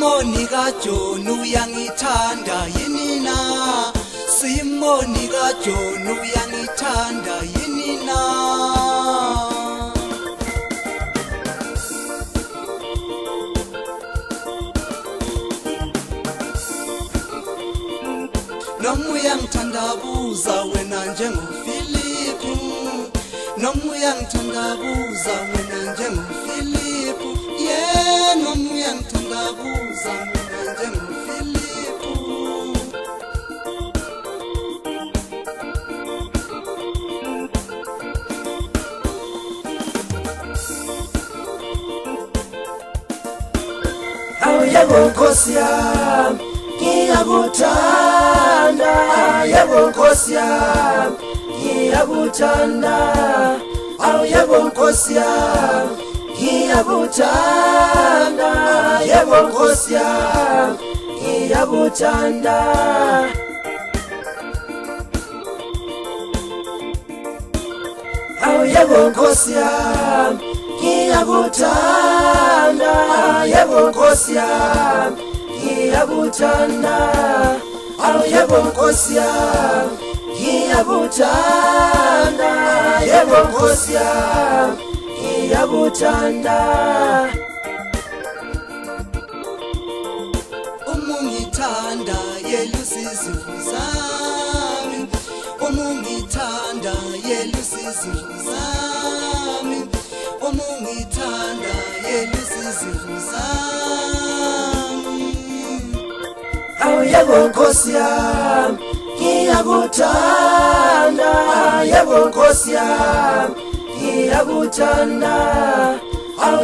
Simoni kaJoni uyangithanda yini na Simoni kaJoni uyangithanda yini na Noma uyangithandabuza wena njengoFilipu Noma uyangithandabuza wena njengoFilipu Yeah noma uyangithandabuza wena njengoFilipu Yebo Nkosi yami ngiyakuthanda yebo Nkosi yami ngiyakuthanda yebo Nkosi yami ngiyakuthanda yebo Nkosi yami ngiyakuthanda yebo Nkosi yami ngiyakuthanda yebo Nkosi yami ngiyakuthanda yebo Nkosi yami ngiyakuthanda yebo Nkosi yami ngiyakuthanda Umungithanda yelusizimvu zami Umungithanda yelusizimvu zami Umungithanda yelusizimvu zami Yebo Nkosi yami ngiyakuthanda yebo Nkosi yami ngiyakuthanda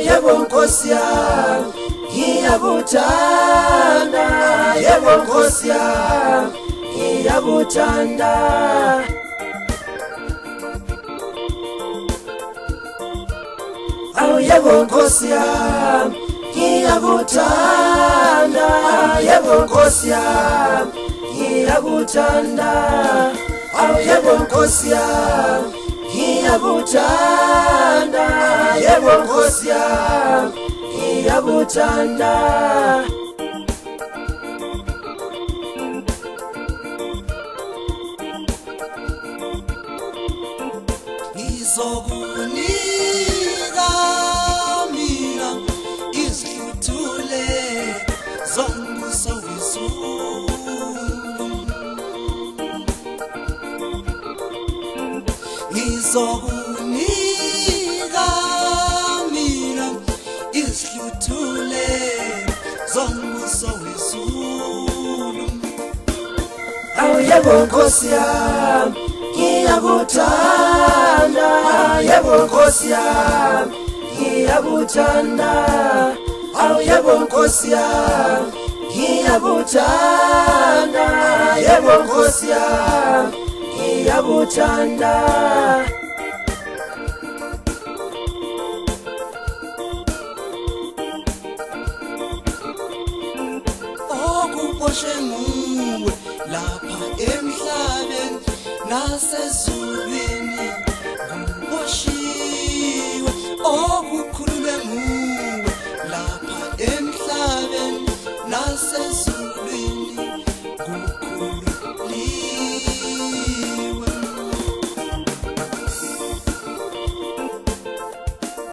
yebo Nkosi yami ngiyakuthanda yebo Nkosi yami ngiyakuthanda yebo Nkosi yami ngiyakuthanda yebo Nkosi yami ngiyakuthanda yebo Nkosi yami ngiyakuthanda yebo Nkosi yami ngiyakuthanda Ngizokunika mina izihluthule zombuso wezulu Ngizokunika mina izihluthule zombuso wezulu yebo Nkosi yami ngiyakuthanda yebo Nkosi yami ngiyakuthanda yebo Nkosi yami ngiyakuthanda yebo Nkosi yami ngiyakuthanda Okuboshwe nguwe lapha emhlabeni nasezulwini nguboshiwe